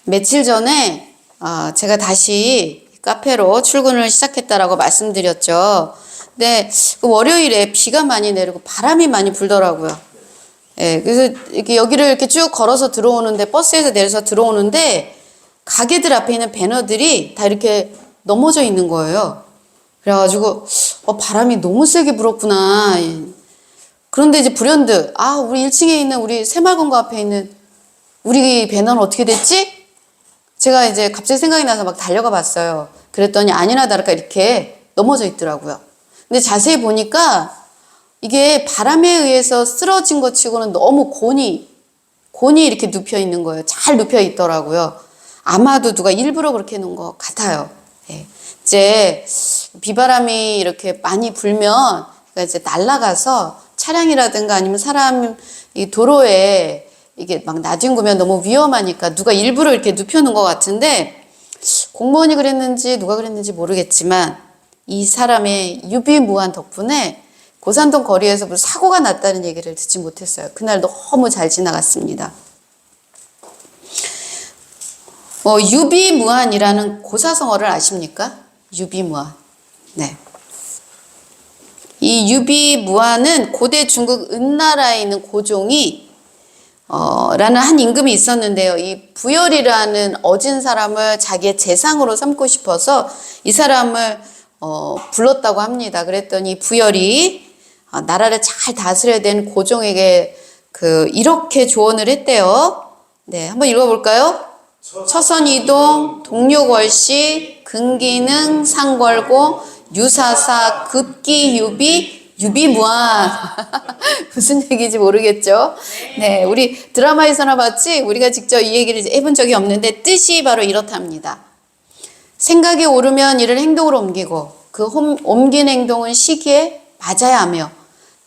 며칠 전에 제가 다시 카페로 출근을 시작했다라고 말씀드렸죠. 근데 그 월요일에 비가 많이 내리고 바람이 많이 불더라고요. 예, 그래서 이렇게 여기를 이렇게 쭉 걸어서 들어오는데, 버스에서 내려서 들어오는데 가게들 앞에 있는 배너들이 다 이렇게 넘어져 있는 거예요. 그래가지고 바람이 너무 세게 불었구나. 그런데 이제 불현듯 우리 1층에 있는 우리 새마을금고 앞에 있는 우리 배너는 어떻게 됐지? 제가 이제 갑자기 생각이 나서 막 달려가 봤어요. 그랬더니 아니나 다를까 이렇게 넘어져 있더라고요. 근데 자세히 보니까 이게 바람에 의해서 쓰러진 것 치고는 너무 곤이 이렇게 눕혀 있는 거예요. 잘 눕혀 있더라고요. 아마도 누가 일부러 그렇게 해놓은 것 같아요. 예. 이제 비바람이 이렇게 많이 불면 이제 날아가서 차량이라든가 아니면 사람 이 도로에 이게 막 나뒹구면 너무 위험하니까 누가 일부러 이렇게 눕혀놓은 것 같은데, 공무원이 그랬는지 누가 그랬는지 모르겠지만 이 사람의 유비무한 덕분에 고산동 거리에서 무슨 사고가 났다는 얘기를 듣지 못했어요. 그날 너무 잘 지나갔습니다. 유비무한이라는 고사성어를 아십니까? 유비무한. 네. 이 유비무한은 고대 중국 은나라에 있는 고종이 라는 한 임금이 있었는데요. 이 부열이라는 어진 사람을 자기의 재상으로 삼고 싶어서 이 사람을 불렀다고 합니다. 그랬더니 부열이 나라를 잘 다스려야 되는 고종에게 이렇게 조언을 했대요. 네, 한번 읽어볼까요? 처선이동, 동육월시, 근기능, 상궐고, 유사사, 급기유비, 유비무한. 무슨 얘기인지 모르겠죠? 네, 우리 드라마에서나 봤지 우리가 직접 이 얘기를 해본 적이 없는데 뜻이 바로 이렇답니다. 생각이 오르면 이를 행동으로 옮기고 그 옮긴 행동은 시기에 맞아야 하며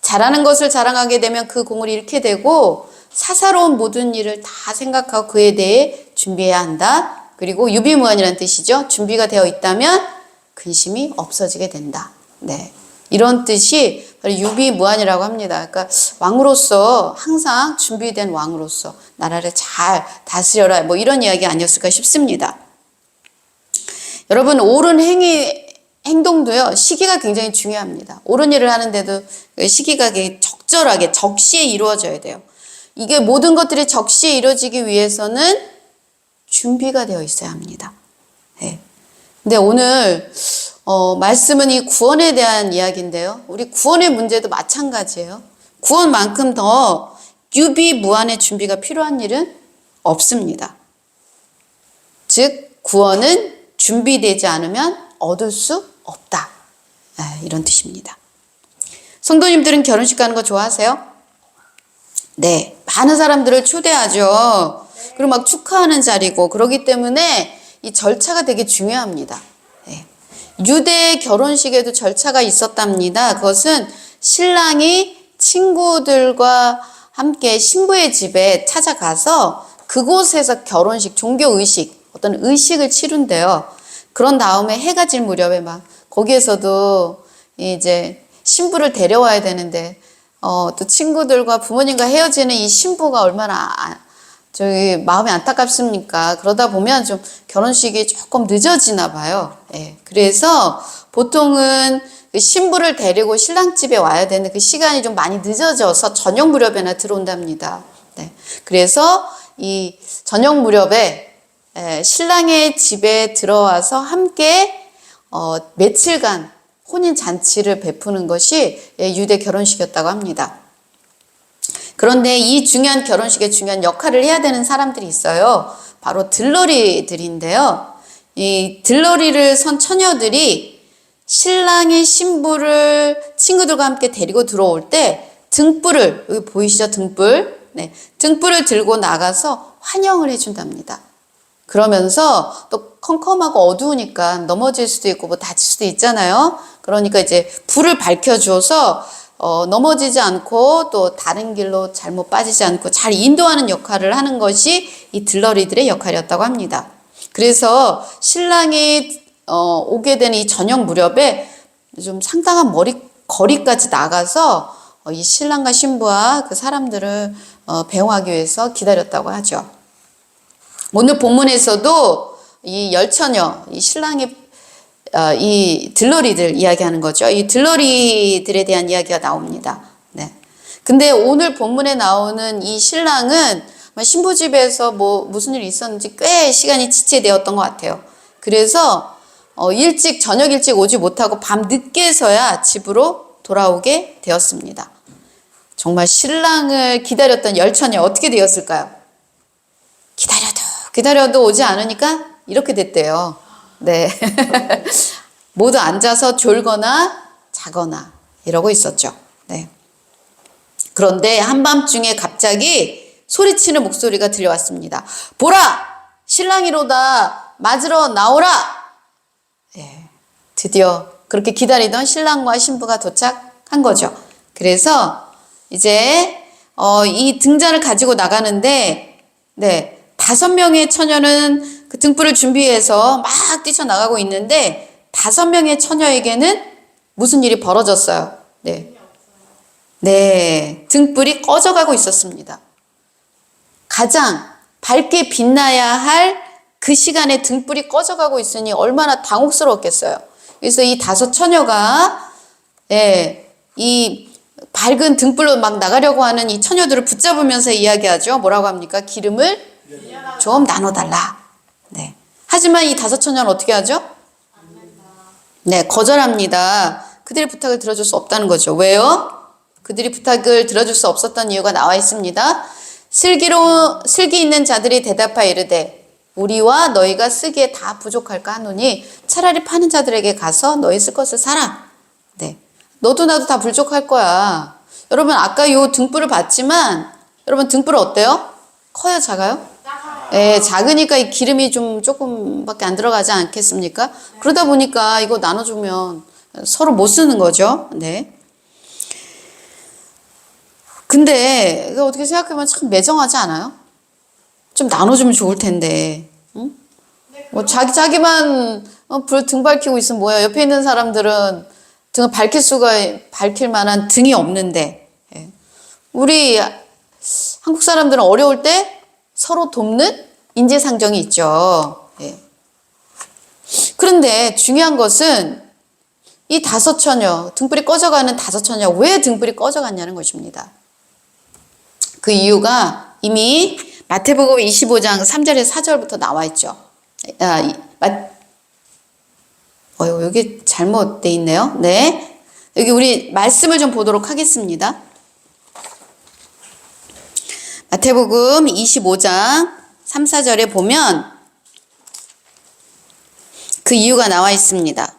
잘하는 것을 자랑하게 되면 그 공을 잃게 되고 사사로운 모든 일을 다 생각하고 그에 대해 준비해야 한다. 그리고 유비무한이라는 뜻이죠. 준비가 되어 있다면 근심이 없어지게 된다. 네. 이런 뜻이 바로 유비무한이라고 합니다. 그러니까 왕으로서 항상 준비된 왕으로서 나라를 잘 다스려라, 뭐 이런 이야기 아니었을까 싶습니다. 여러분, 옳은 행동도요, 시기가 굉장히 중요합니다. 옳은 일을 하는데도 시기가 적절하게 적시에 이루어져야 돼요. 이게 모든 것들이 적시에 이루어지기 위해서는 준비가 되어 있어야 합니다. 네. 근데 오늘 말씀은 이 구원에 대한 이야기인데요. 우리 구원의 문제도 마찬가지예요. 구원만큼 더 유비무한의 준비가 필요한 일은 없습니다. 즉 구원은 준비되지 않으면 얻을 수 없다. 이런 뜻입니다. 성도님들은 결혼식 가는 거 좋아하세요? 네, 많은 사람들을 초대하죠. 그리고 막 축하하는 자리고 그러기 때문에 이 절차가 되게 중요합니다. 네. 유대 결혼식에도 절차가 있었답니다. 그것은 신랑이 친구들과 함께 신부의 집에 찾아가서 그곳에서 결혼식, 종교의식, 어떤 의식을 치룬대요. 그런 다음에 해가 질 무렵에 막 거기에서도 이제 신부를 데려와야 되는데 또 친구들과 부모님과 헤어지는 이 신부가 얼마나 마음이 안타깝습니까? 그러다 보면 좀 결혼식이 조금 늦어지나 봐요. 예. 그래서 보통은 그 신부를 데리고 신랑 집에 와야 되는 그 시간이 좀 많이 늦어져서 저녁 무렵에나 들어온답니다. 네. 그래서 이 저녁 무렵에 신랑의 집에 들어와서 함께 며칠간 혼인 잔치를 베푸는 것이 유대 결혼식이었다고 합니다. 그런데 이 중요한 결혼식에 중요한 역할을 해야 되는 사람들이 있어요. 바로 들러리들인데요. 이 들러리를 선 처녀들이 신랑의 신부를 친구들과 함께 데리고 들어올 때 등불을, 여기 보이시죠? 등불. 네, 등불을 들고 나가서 환영을 해준답니다. 그러면서 또 컴컴하고 어두우니까 넘어질 수도 있고 뭐 다칠 수도 있잖아요. 그러니까 이제 불을 밝혀주어서 넘어지지 않고 또 다른 길로 잘못 빠지지 않고 잘 인도하는 역할을 하는 것이 이 들러리들의 역할이었다고 합니다. 그래서 신랑이 오게 되는 이 저녁 무렵에 좀 상당한 거리까지 나가서 이 신랑과 신부와 그 사람들을 배웅하기 위해서 기다렸다고 하죠. 오늘 본문에서도 이 열처녀, 이 신랑의 이 들러리들 이야기하는 거죠. 이 들러리들에 대한 이야기가 나옵니다. 네. 근데 오늘 본문에 나오는 이 신랑은 신부 집에서 뭐 무슨 일이 있었는지 꽤 시간이 지체되었던 것 같아요. 그래서 저녁 일찍 오지 못하고 밤 늦게서야 집으로 돌아오게 되었습니다. 정말 신랑을 기다렸던 열처녀 어떻게 되었을까요? 기다려도 오지 않으니까 이렇게 됐대요. 네. 모두 앉아서 졸거나 자거나 이러고 있었죠. 네. 그런데 한밤중에 갑자기 소리치는 목소리가 들려왔습니다. 보라! 신랑이로다! 맞으러 나오라! 네. 드디어 그렇게 기다리던 신랑과 신부가 도착한 거죠. 그래서 이제 이 등잔을 가지고 나가는데, 네. 5명의 처녀는 그 등불을 준비해서 막 뛰쳐나가고 있는데 5명의 처녀에게는 무슨 일이 벌어졌어요? 네, 등불이 꺼져가고 있었습니다. 가장 밝게 빛나야 할 그 시간에 등불이 꺼져가고 있으니 얼마나 당혹스러웠겠어요. 그래서 이 5 처녀가 이 밝은 등불로 막 나가려고 하는 이 처녀들을 붙잡으면서 이야기하죠. 뭐라고 합니까? 기름을 좀 나눠달라. 네. 하지만 이 5 처녀는 어떻게 하죠? 네, 거절합니다. 그들의 부탁을 들어줄 수 없다는 거죠. 왜요? 그들이 부탁을 들어줄 수 없었던 이유가 나와 있습니다. 슬기 있는 자들이 대답하여 이르되 우리와 너희가 쓰기에 다 부족할까 하노니 차라리 파는 자들에게 가서 너희 쓸 것을 사라. 네, 너도 나도 다 부족할 거야. 여러분 아까 요 등불을 봤지만 여러분 등불 어때요? 커요, 작아요? 네, 작으니까 이 기름이 좀 조금밖에 안 들어가지 않겠습니까? 그러다 보니까 이거 나눠주면 서로 못 쓰는 거죠. 네. 근데 이거 어떻게 생각해보면 참 매정하지 않아요? 좀 나눠주면 좋을 텐데, 응? 뭐 자기만 등 밝히고 있으면 뭐야? 옆에 있는 사람들은 등을 밝힐 만한 등이 없는데, 예. 우리 한국 사람들은 어려울 때 서로 돕는 인지상정이 있죠. 예. 그런데 중요한 것은 이 5 처녀, 등불이 꺼져가는 5 처녀, 왜 등불이 꺼져갔냐는 것입니다. 그 이유가 이미 마태복음 25장 3절에서 4절부터 나와 있죠. 여기 잘못돼 있네요. 네. 여기 우리 말씀을 좀 보도록 하겠습니다. 마태복음 25장 3, 4절에 보면 그 이유가 나와 있습니다.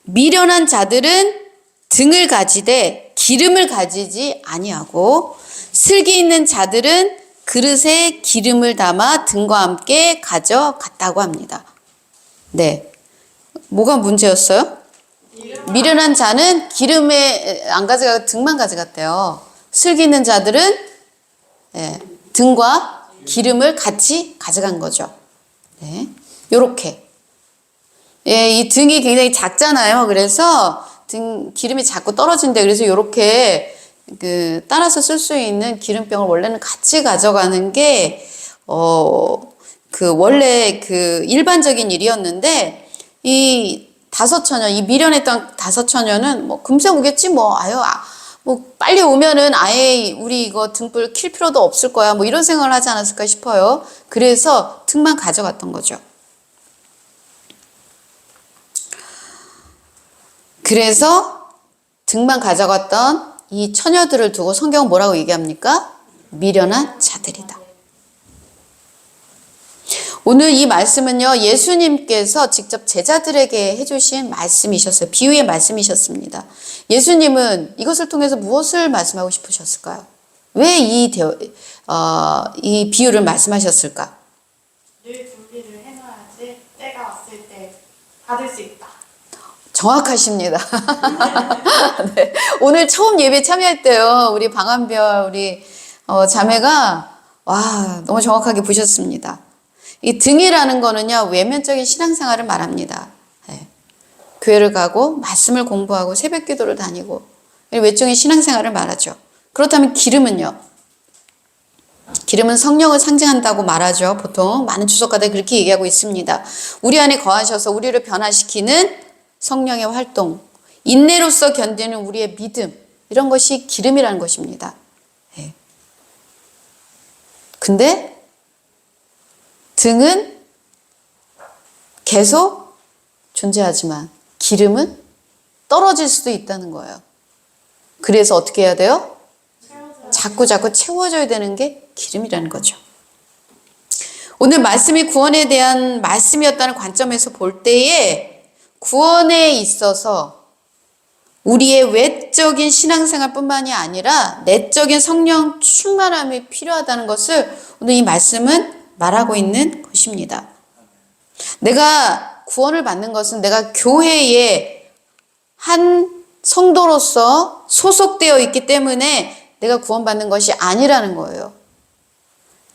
미련한 자들은 등을 가지되 기름을 가지지 아니하고 슬기 있는 자들은 그릇에 기름을 담아 등과 함께 가져갔다고 합니다. 네. 뭐가 문제였어요? 미련한 자는 기름에 안 가져가고 등만 가져갔대요. 슬기 있는 자들은 등과 기름을 같이 가져간 거죠. 네. 요렇게. 이 등이 굉장히 작잖아요. 그래서 기름이 자꾸 떨어진대. 그래서 요렇게 따라서 쓸 수 있는 기름병을 원래는 같이 가져가는 게, 원래 일반적인 일이었는데, 이 5 처녀, 이 미련했던 5 처녀는 뭐 금세 오겠지, 뭐 빨리 오면은 아예 우리 이거 등불 킬 필요도 없을 거야. 뭐 이런 생각을 하지 않았을까 싶어요. 그래서 등만 가져갔던 거죠. 그래서 등만 가져갔던 이 처녀들을 두고 성경은 뭐라고 얘기합니까? 미련한 자들이다. 오늘 이 말씀은요, 예수님께서 직접 제자들에게 해주신 말씀이셨어요. 비유의 말씀이셨습니다. 예수님은 이것을 통해서 무엇을 말씀하고 싶으셨을까요? 왜 이 비유를 말씀하셨을까? 늘 준비를 해놔야지 때가 왔을 때 받을 수 있다. 정확하십니다. 네. 오늘 처음 예배 참여할 때요, 우리 방한별 우리 자매가 너무 정확하게 보셨습니다. 이 등이라는 거는요, 외면적인 신앙생활을 말합니다. 네. 교회를 가고 말씀을 공부하고 새벽 기도를 다니고 외적인 신앙생활을 말하죠. 그렇다면 기름은요? 기름은 성령을 상징한다고 말하죠. 보통 많은 주석가들이 그렇게 얘기하고 있습니다. 우리 안에 거하셔서 우리를 변화시키는 성령의 활동, 인내로서 견디는 우리의 믿음, 이런 것이 기름이라는 것입니다. 예. 근데 등은 계속 존재하지만 기름은 떨어질 수도 있다는 거예요. 그래서 어떻게 해야 돼요? 자꾸 채워져야 되는 게 기름이라는 거죠. 오늘 말씀이 구원에 대한 말씀이었다는 관점에서 볼 때에 구원에 있어서 우리의 외적인 신앙생활뿐만이 아니라 내적인 성령 충만함이 필요하다는 것을 오늘 이 말씀은 말하고 있는 것입니다. 내가 구원을 받는 것은 내가 교회의 한 성도로서 소속되어 있기 때문에 내가 구원받는 것이 아니라는 거예요.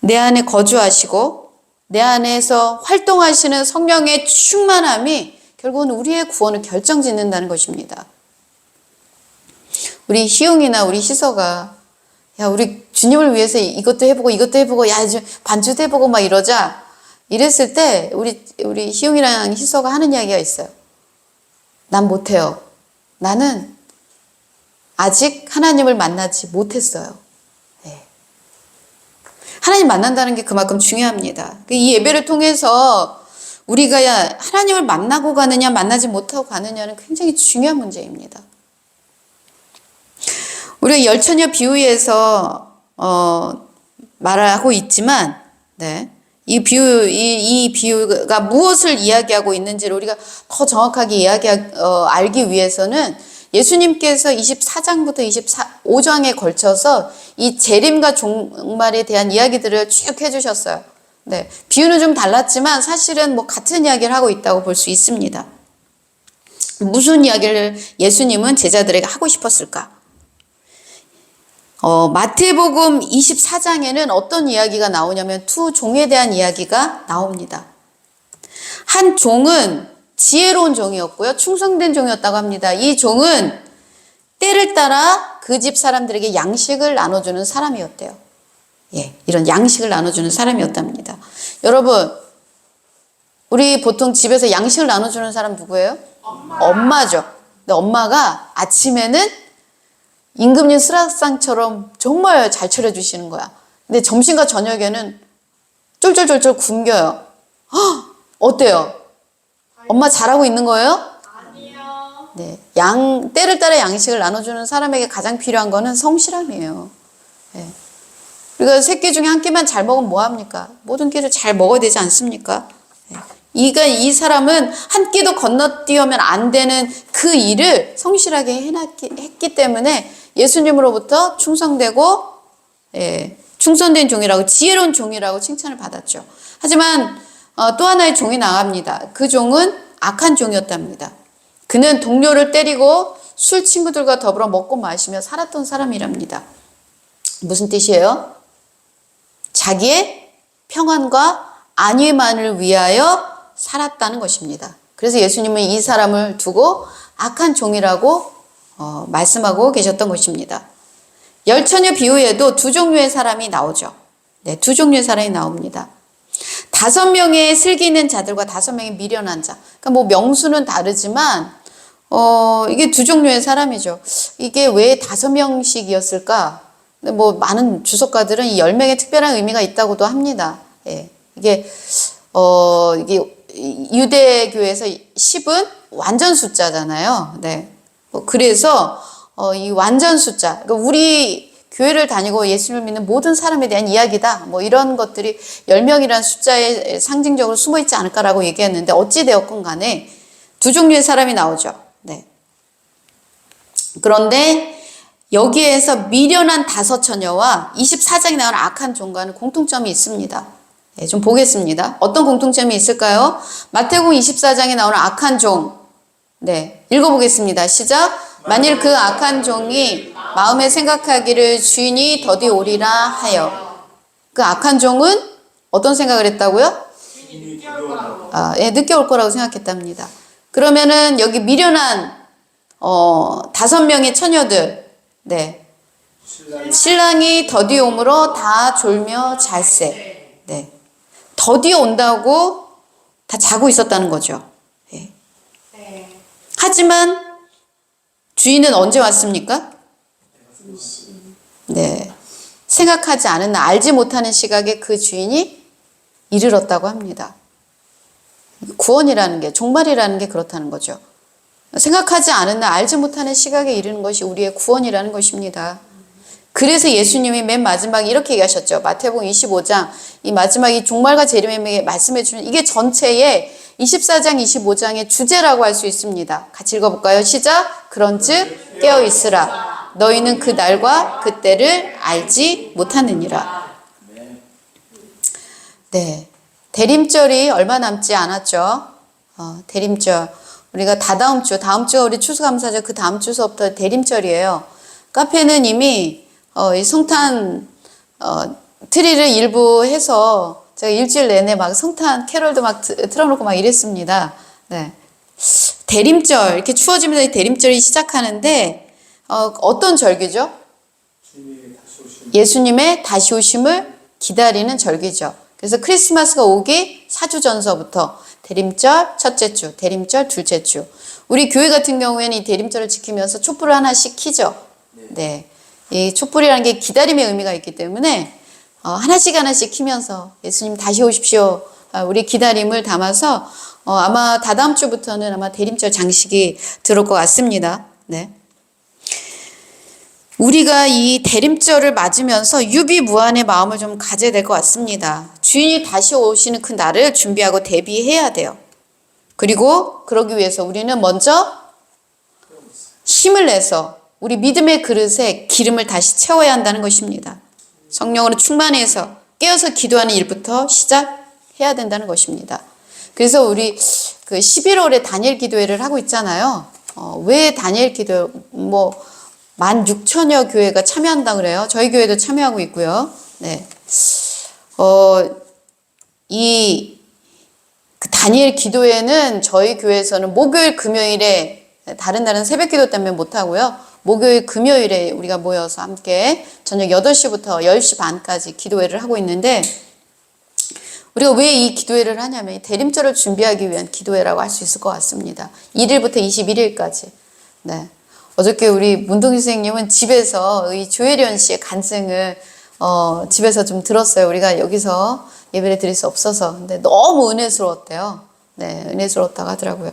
내 안에 거주하시고 내 안에서 활동하시는 성령의 충만함이 결국은 우리의 구원을 결정짓는다는 것입니다. 우리 희웅이나 우리 희서가 야 우리 주님을 위해서 이것도 해보고 야 반주도 해보고 막 이러자 이랬을 때 우리 희웅이랑 희서가 하는 이야기가 있어요. 난 못해요. 나는 아직 하나님을 만나지 못했어요. 네. 하나님 만난다는 게 그만큼 중요합니다. 이 예배를 통해서 우리가 하나님을 만나고 가느냐 만나지 못하고 가느냐는 굉장히 중요한 문제입니다. 우리가 열처녀 비유에서 말하고 있지만 네. 이 비유가 무엇을 이야기하고 있는지를 우리가 더 정확하게 알기 위해서는 예수님께서 24장부터 25장에 걸쳐서 이 재림과 종말에 대한 이야기들을 쭉 해주셨어요. 네, 비유는 좀 달랐지만 사실은 같은 이야기를 하고 있다고 볼 수 있습니다. 무슨 이야기를 예수님은 제자들에게 하고 싶었을까? 마태복음 24장에는 어떤 이야기가 나오냐면 두 종에 대한 이야기가 나옵니다. 한 종은 지혜로운 종이었고요. 충성된 종이었다고 합니다. 이 종은 때를 따라 그 집 사람들에게 양식을 나눠주는 사람이었대요. 예, 이런 양식을 나눠주는 사람이었답니다. 여러분, 우리 보통 집에서 양식을 나눠주는 사람 누구예요? 엄마죠. 근데 엄마가 아침에는 임금님 수라상처럼 정말 잘 차려주시는 거야. 근데 점심과 저녁에는 쫄쫄쫄쫄 굶겨요. 어때요? 엄마 잘하고 있는 거예요? 아니요. 네. 때를 따라 양식을 나눠주는 사람에게 가장 필요한 거는 성실함이에요. 네. 우리가 세 끼 중에 한 끼만 잘 먹으면 뭐합니까? 모든 끼를 잘 먹어야 되지 않습니까? 네. 이 사람은 한 끼도 건너뛰으면 안 되는 그 일을 성실하게 했기 때문에 예수님으로부터 충성되고, 충성된 종이라고, 지혜로운 종이라고 칭찬을 받았죠. 하지만 또 하나의 종이 나갑니다. 그 종은 악한 종이었답니다. 그는 동료를 때리고 술 친구들과 더불어 먹고 마시며 살았던 사람이랍니다. 무슨 뜻이에요? 자기의 평안과 안위만을 위하여 살았다는 것입니다. 그래서 예수님은 이 사람을 두고 악한 종이라고 말씀하고 계셨던 것입니다. 열처녀 비유에도 두 종류의 사람이 나오죠. 네, 두 종류의 사람이 나옵니다. 5명의 슬기 있는 자들과 5명의 미련한 자. 그러니까 명수는 다르지만 이게 두 종류의 사람이죠. 이게 왜 5명씩이었을까? 많은 주석가들은 이 10명의 특별한 의미가 있다고도 합니다. 예. 이게 유대교에서 10은 완전 숫자잖아요. 네. 그래서 이 완전 숫자, 그러니까 우리 교회를 다니고 예수님을 믿는 모든 사람에 대한 이야기다. 이런 것들이 10명이라는 숫자에 상징적으로 숨어 있지 않을까라고 얘기했는데 어찌 되었건 간에 두 종류의 사람이 나오죠. 네. 그런데 여기에서 미련한 5처녀와 24장에 나오는 악한 종과는 공통점이 있습니다. 네, 좀 보겠습니다. 어떤 공통점이 있을까요? 마태복음 24장에 나오는 악한 종. 네, 읽어보겠습니다. 시작. 만일 그 악한 종이 마음에 생각하기를 주인이 더디 오리라 하여. 그 악한 종은 어떤 생각을 했다고요? 늦게 올 거라고 생각했답니다. 그러면은 여기 미련한 5명의 처녀들, 네, 신랑이 더디어 오므로 다 졸며 잘세. 네. 더디어 온다고 다 자고 있었다는 거죠. 예. 네. 하지만 주인은 언제 왔습니까? 네. 생각하지 않은 날, 알지 못하는 시각에 그 주인이 이르렀다고 합니다. 구원이라는 게, 종말이라는 게 그렇다는 거죠. 생각하지 않은 날, 알지 못하는 시각에 이르는 것이 우리의 구원이라는 것입니다. 그래서 예수님이 맨 마지막에 이렇게 얘기하셨죠. 마태복음 25장, 이 마지막 이 종말과 재림에게 말씀해 주는 이게 전체의 24장, 25장의 주제라고 할 수 있습니다. 같이 읽어볼까요? 시작! 그런즉 깨어있으라. 너희는 그 날과 그 때를 알지 못하느니라. 네. 대림절이 얼마 남지 않았죠. 대림절. 우리가 다다음 주가 우리 추수감사절 그 다음 주서부터 대림절이에요. 카페는 이미 이 성탄 트리를 일부 해서 제가 일주일 내내 막 성탄 캐럴도 막 틀어놓고 막 이랬습니다. 네. 대림절, 이렇게 추워지면서 이 대림절이 시작하는데 어떤 절기죠? 예수님의 다시 오심을 기다리는 절기죠. 그래서 크리스마스가 오기 4주 전서부터 대림절 첫째 주, 대림절 둘째 주. 우리 교회 같은 경우에는 이 대림절을 지키면서 촛불을 하나씩 켜죠. 네. 이 촛불이라는 게 기다림의 의미가 있기 때문에 하나씩 켜면서 예수님 다시 오십시오. 우리 기다림을 담아서 아마 다다음 주부터는 아마 대림절 장식이 들어올 것 같습니다. 네. 우리가 이 대림절을 맞으면서 유비무환의 마음을 좀 가져야 될 것 같습니다. 주인이 다시 오시는 그 날을 준비하고 대비해야 돼요. 그리고 그러기 위해서 우리는 먼저 힘을 내서 우리 믿음의 그릇에 기름을 다시 채워야 한다는 것입니다. 성령으로 충만해서 깨어서 기도하는 일부터 시작해야 된다는 것입니다. 그래서 우리 그 11월에 다니엘 기도회를 하고 있잖아요. 왜 다니엘 기도 16,000여 교회가 참여한다 그래요. 저희 교회도 참여하고 있고요. 네. 그 다니엘 기도회는 저희 교회에서는 목요일, 금요일에 다른 날은 새벽 기도 때문에 못 하고요. 목요일, 금요일에 우리가 모여서 함께 저녁 8시부터 10시 반까지 기도회를 하고 있는데 우리가 왜 이 기도회를 하냐면 이 대림절을 준비하기 위한 기도회라고 할 수 있을 것 같습니다. 1일부터 21일까지. 네. 어저께 우리 문동희 선생님은 집에서 이 조혜련 씨의 간증을 집에서 좀 들었어요. 우리가 여기서 예배를 드릴 수 없어서. 근데 너무 은혜스러웠대요. 네, 은혜스러웠다고 하더라고요.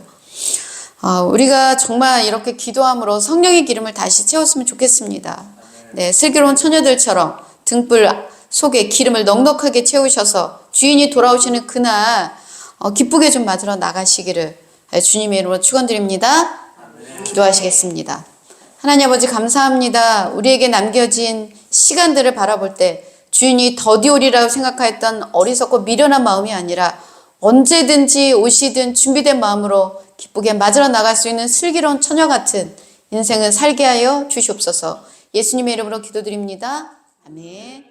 우리가 정말 이렇게 기도함으로 성령의 기름을 다시 채웠으면 좋겠습니다. 네, 슬기로운 처녀들처럼 등불 속에 기름을 넉넉하게 채우셔서 주인이 돌아오시는 그날 기쁘게 좀 맞으러 나가시기를 주님의 이름으로 축원드립니다. 기도하시겠습니다. 하나님 아버지 감사합니다. 우리에게 남겨진 시간들을 바라볼 때 주인이 더디 오리라고 생각하였던 어리석고 미련한 마음이 아니라 언제든지 오시든 준비된 마음으로 기쁘게 맞으러 나갈 수 있는 슬기로운 처녀 같은 인생을 살게 하여 주시옵소서. 예수님의 이름으로 기도드립니다. 아멘.